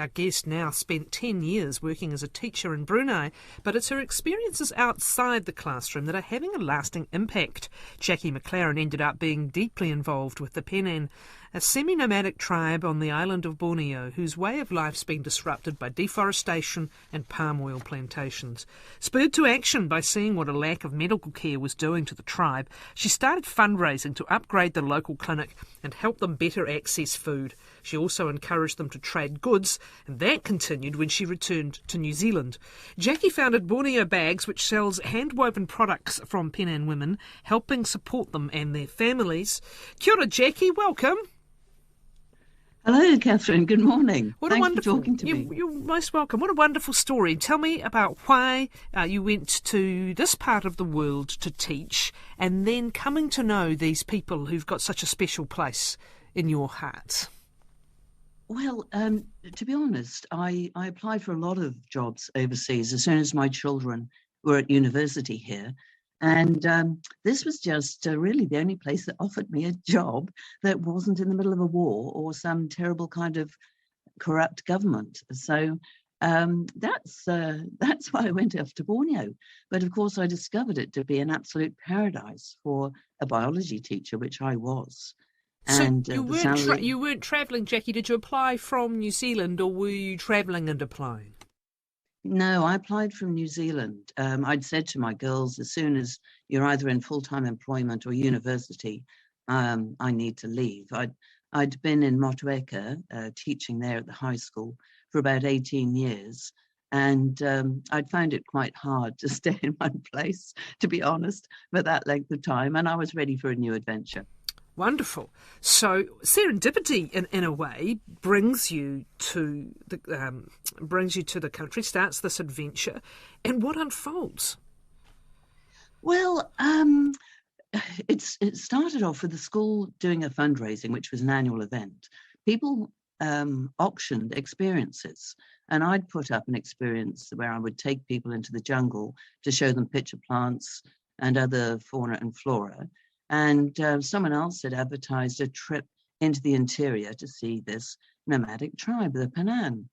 our guest, now spent 10 years working as a teacher in Brunei, but it's her experiences outside the classroom that are having a lasting impact. Jacky McLaren ended up being deeply involved with the Penan, a semi-nomadic tribe on the island of Borneo whose way of life's been disrupted by deforestation and palm oil plantations. Spurred to action by seeing what a lack of medical care was doing to the tribe, she started fundraising to upgrade the local clinic and help them better access food. She also encouraged them to trade goods, and that continued when she returned to New Zealand. Jacky founded Borneo Bags, which sells handwoven products from Penan women, helping support them and their families. Kia ora, Jacky, welcome. Hello, Kathryn. Good morning. Thanks for talking to me. You're most welcome. What a wonderful story. Tell me about why you went to this part of the world to teach and then coming to know these people who've got such a special place in your heart. Well, to be honest, I applied for a lot of jobs overseas as soon as my children were at university here. And this was just really the only place that offered me a job that wasn't in the middle of a war or some terrible kind of corrupt government. So that's why I went off to Borneo. But of course, I discovered it to be an absolute paradise for a biology teacher, which I was. So and you weren't travelling, Jacky. Did you apply from New Zealand or were you travelling and applying? No, I applied from New Zealand. I'd said to my girls, as soon as you're either in full-time employment or university, I need to leave. I'd been in Motueka, teaching there at the high school for about 18 years. And I'd found it quite hard to stay in one place, to be honest, for that length of time. And I was ready for a new adventure. Wonderful. So serendipity, in a way, brings you to the country, starts this adventure, and what unfolds? Well, it started off with the school doing a fundraising, which was an annual event. People auctioned experiences, and I'd put up an experience where I would take people into the jungle to show them pitcher plants and other fauna and flora. And someone else had advertised a trip into the interior to see this nomadic tribe, the Penan.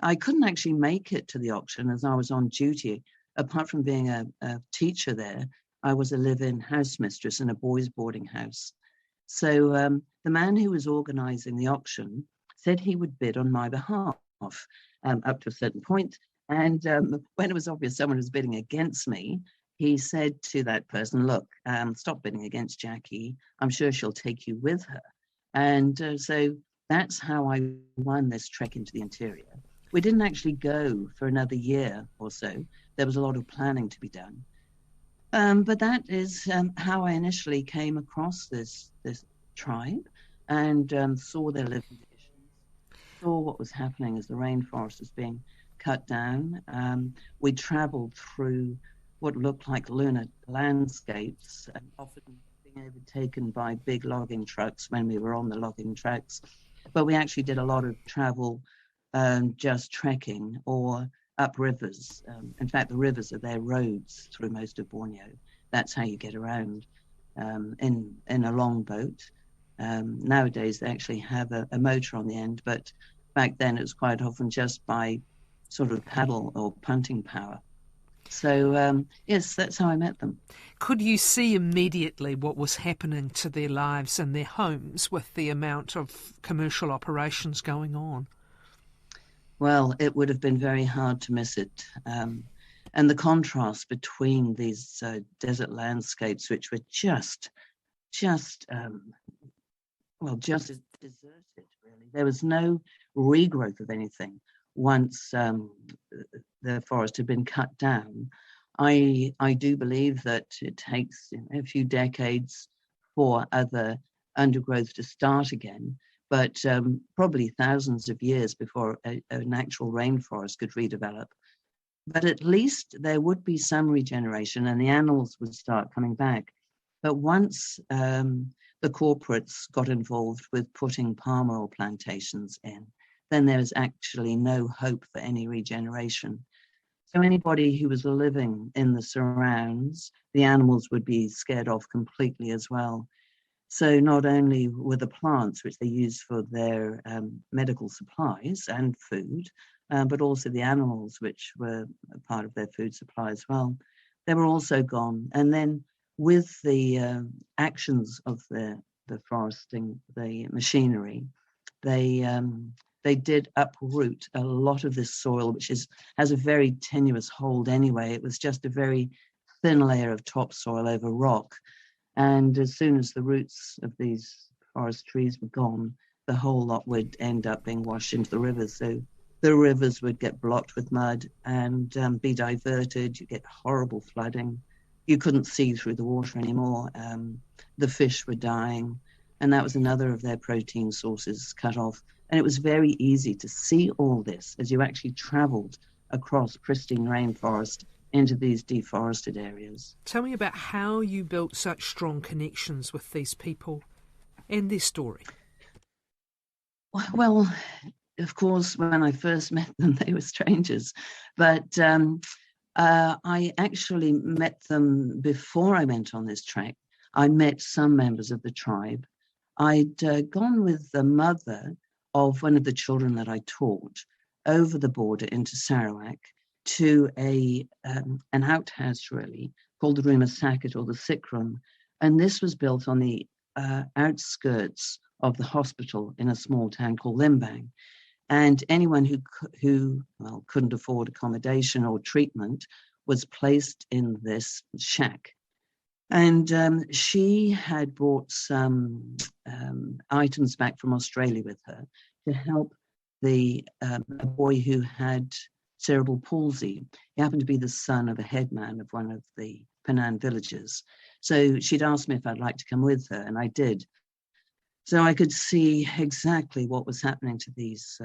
I couldn't actually make it to the auction as I was on duty. Apart from being a teacher there, I was a live-in house mistress in a boys' boarding house. So the man who was organising the auction said he would bid on my behalf up to a certain point. And when it was obvious someone was bidding against me, he said to that person, look, stop bidding against Jacky. I'm sure she'll take you with her. And so that's how I won this trek into the interior. We didn't actually go for another year or so. There was a lot of planning to be done. But that is how I initially came across this tribe and saw their living conditions, saw what was happening as the rainforest was being cut down. We traveled through what looked like lunar landscapes, and often being overtaken by big logging trucks when we were on the logging trucks. But we actually did a lot of travel just trekking or up rivers. In fact, the rivers are their roads through most of Borneo. That's how you get around in a long boat. Nowadays, they actually have a motor on the end, but back then it was quite often just by sort of paddle or punting power. So, yes, that's how I met them. Could you see immediately what was happening to their lives and their homes with the amount of commercial operations going on? Well, it would have been very hard to miss it. And the contrast between these desert landscapes, which were just deserted, really. There was no regrowth of anything once the forest had been cut down. I do believe that it takes a few decades for other undergrowth to start again, but probably thousands of years before an actual rainforest could redevelop. But at least there would be some regeneration and the animals would start coming back. But once the corporates got involved with putting palm oil plantations in, then there was actually no hope for any regeneration. So anybody who was living in the surrounds, the animals would be scared off completely as well. So not only were the plants, which they used for their medical supplies and food, but also the animals, which were a part of their food supply as well, they were also gone. And then with the actions of the foresting, the machinery, they did uproot a lot of this soil, which has a very tenuous hold anyway. It was just a very thin layer of topsoil over rock. And as soon as the roots of these forest trees were gone, the whole lot would end up being washed into the rivers. So the rivers would get blocked with mud and be diverted. You get horrible flooding. You couldn't see through the water anymore. The fish were dying. And that was another of their protein sources cut off. And it was very easy to see all this as you actually traveled across pristine rainforest into these deforested areas. Tell me about how you built such strong connections with these people and their story. Well, of course, when I first met them, they were strangers. But I actually met them before I went on this trek. I met some members of the tribe. I'd gone with the mother of one of the children that I taught over the border into Sarawak to an outhouse, really, called the room of Sacket, or the sick room. And this was built on the outskirts of the hospital in a small town called Limbang. And anyone who couldn't afford accommodation or treatment was placed in this shack. And she had brought some items back from Australia with her to help a boy who had cerebral palsy. He happened to be the son of a headman of one of the Penan villages. So she'd asked me if I'd like to come with her, and I did. So I could see exactly what was happening to these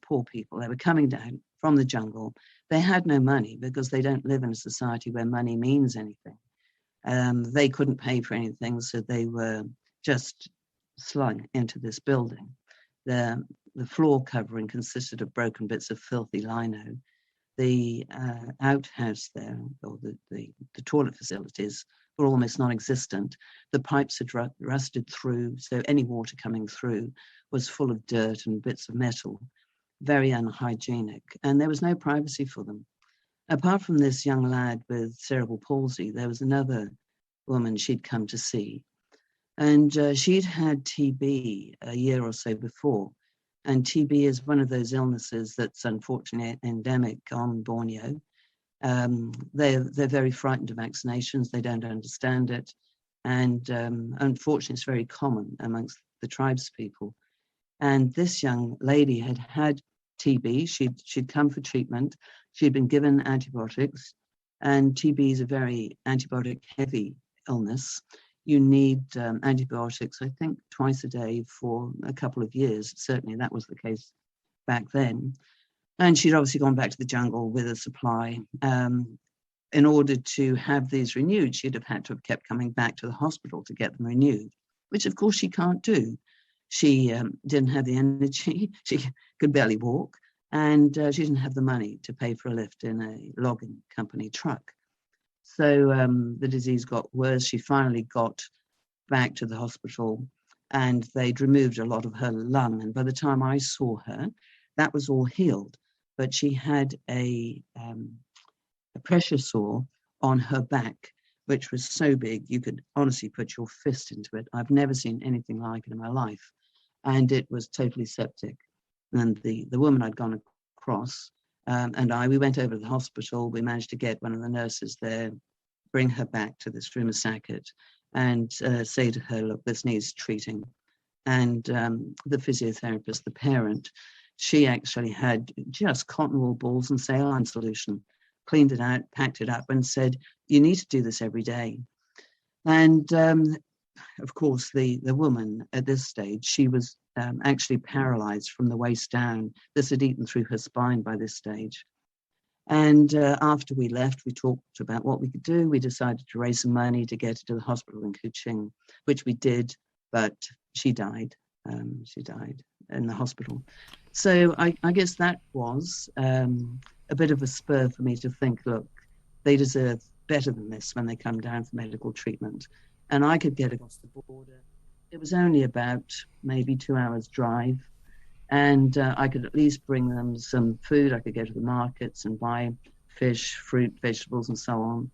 poor people. They were coming down from the jungle. They had no money because they don't live in a society where money means anything. They couldn't pay for anything, so they were just slung into this building. The floor covering consisted of broken bits of filthy lino. The outhouse there, or the toilet facilities, were almost non-existent. The pipes had rusted through, so any water coming through was full of dirt and bits of metal, very unhygienic, and there was no privacy for them. Apart from this young lad with cerebral palsy, there was another woman she'd come to see, and she'd had TB a year or so before. And TB is one of those illnesses that's unfortunately endemic on Borneo. They're very frightened of vaccinations. They don't understand it. And unfortunately, it's very common amongst the tribespeople. And this young lady had TB. She'd come for treatment. She'd been given antibiotics. And TB is a very antibiotic-heavy illness. You need antibiotics, I think, twice a day for a couple of years. Certainly that was the case back then. And she'd obviously gone back to the jungle with a supply. In order to have these renewed, she'd have had to have kept coming back to the hospital to get them renewed, which of course she can't do. She didn't have the energy. She could barely walk. And she didn't have the money to pay for a lift in a logging company truck. So the disease got worse. She finally got back to the hospital and they'd removed a lot of her lung. And by the time I saw her, that was all healed. But she had a pressure sore on her back, which was so big you could honestly put your fist into it. I've never seen anything like it in my life. And it was totally septic. And the woman I'd gone across we went over to the hospital. We managed to get one of the nurses there, bring her back to this room of Sacket and say to her, look, this needs treating. And the physiotherapist, the parent, she actually had just cotton wool balls and saline solution, cleaned it out, packed it up and said, you need to do this every day. And of course, the woman at this stage, she was actually paralyzed from the waist down. This had eaten through her spine by this stage. And after we left, we talked about what we could do. We decided to raise some money to get her to the hospital in Kuching, which we did, but she died. She died in the hospital. So I guess that was a bit of a spur for me to think, look, they deserve better than this when they come down for medical treatment. And I could get across the border It was only about maybe 2 hours drive, and I could at least bring them some food. I could go to the markets and buy fish, fruit, vegetables, and so on,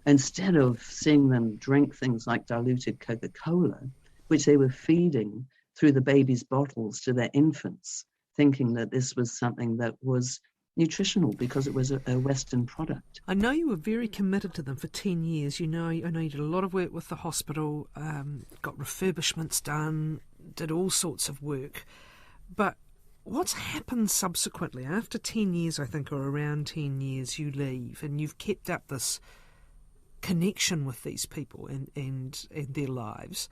instead of seeing them drink things like diluted Coca-Cola, which they were feeding through the baby's bottles to their infants, thinking that this was something that was nutritional because it was a Western product. I know you were very committed to them for 10 years. I know you did a lot of work with the hospital, got refurbishments done, did all sorts of work. But what's happened subsequently? After 10 years, I think, or around 10 years, you leave and you've kept up this connection with these people and their lives.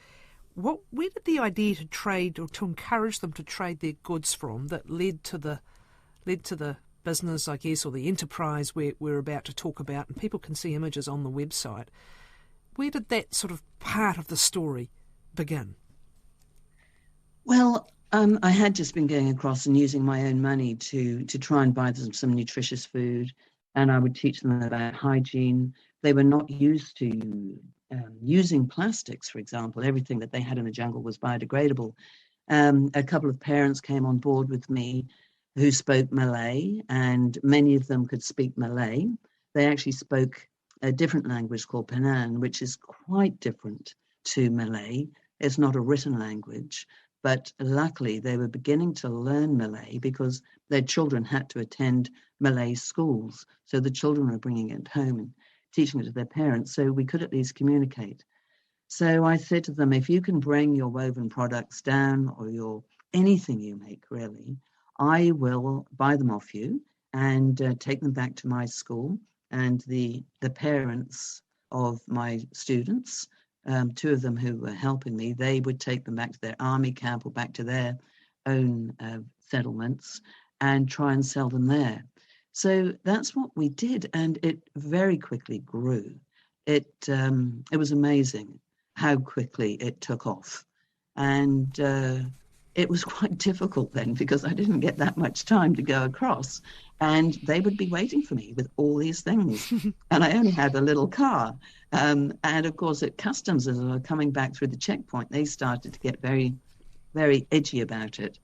Where did the idea to trade or to encourage them to trade their goods from that led to the business, I guess, or the enterprise we're about to talk about, and people can see images on the website? Where did that sort of part of the story begin? Well, I had just been going across and using my own money to try and buy them some nutritious food, and I would teach them about hygiene. They were not used to using plastics, for example. Everything that they had in the jungle was biodegradable. A couple of parents came on board with me who spoke Malay, and many of them could speak Malay. They actually spoke a different language called Penan, which is quite different to Malay. It's not a written language, but luckily they were beginning to learn Malay because their children had to attend Malay schools. So the children were bringing it home and teaching it to their parents, so we could at least communicate. So I said to them, if you can bring your woven products down, or anything you make really, I will buy them off you and take them back to my school. And the parents of my students, two of them who were helping me, they would take them back to their army camp or back to their own settlements and try and sell them there. So that's what we did, and it very quickly grew. It was amazing how quickly it took off. And it was quite difficult then because I didn't get that much time to go across, and they would be waiting for me with all these things. And I only had a little car. And of course, at customs, as I was coming back through the checkpoint, they started to get very, very edgy about it.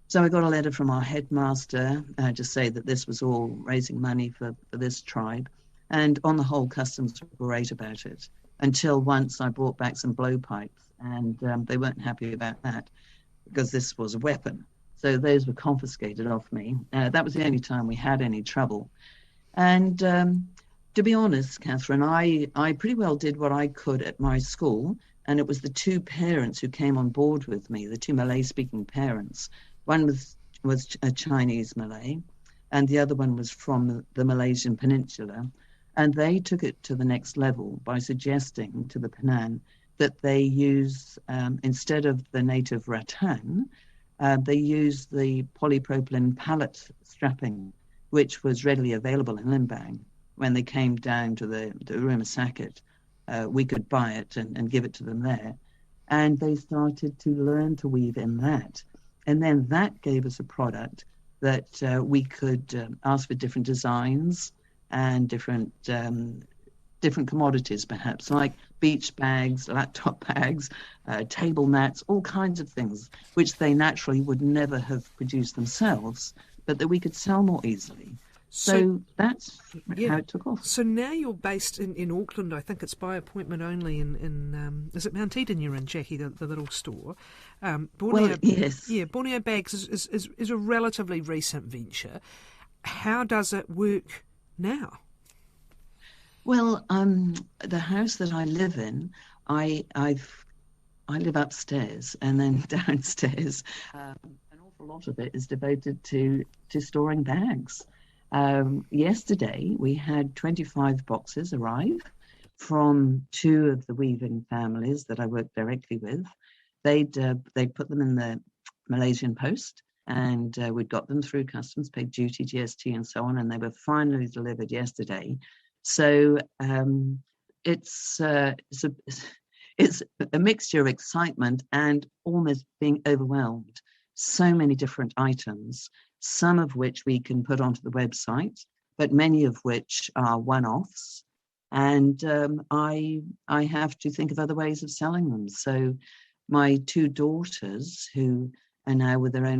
So I got a letter from our headmaster to say that this was all raising money for this tribe. And on the whole, customs were great about it, until once I brought back some blowpipes, and they weren't happy about that because this was a weapon. So those were confiscated off me. That was the only time we had any trouble. And to be honest, Kathryn, I pretty well did what I could at my school. And it was the two parents who came on board with me, the two Malay-speaking parents. One was a Chinese Malay, and the other one was from the Malaysian Peninsula. And they took it to the next level by suggesting to the Penan that they use, instead of the native rattan, they use the polypropylene pallet strapping, which was readily available in Limbang. When they came down to the Rumasaket, we could buy it and give it to them there. And they started to learn to weave in that. And then that gave us a product that we could ask for different designs and different commodities, perhaps, like beach bags, laptop bags, table mats, all kinds of things, which they naturally would never have produced themselves, but that we could sell more easily. So that's how it took off. So now you're based in Auckland. I think it's by appointment only in is it Mount Eden you're in, Jackie, the little store? Borneo, yes. Yeah, Borneo Bags is a relatively recent venture. How does it work now? Well, the house that I live in, I live upstairs, and then downstairs, an awful lot of it is devoted to storing bags. Yesterday, we had 25 boxes arrive from two of the weaving families that I work directly with. They'd put them in the Malaysian post, and we'd got them through customs, paid duty, GST, and so on, and they were finally delivered yesterday. So it's a mixture of excitement and almost being overwhelmed. So many different items, some of which we can put onto the website, but many of which are one-offs. And I have to think of other ways of selling them. So my two daughters, who are now with their own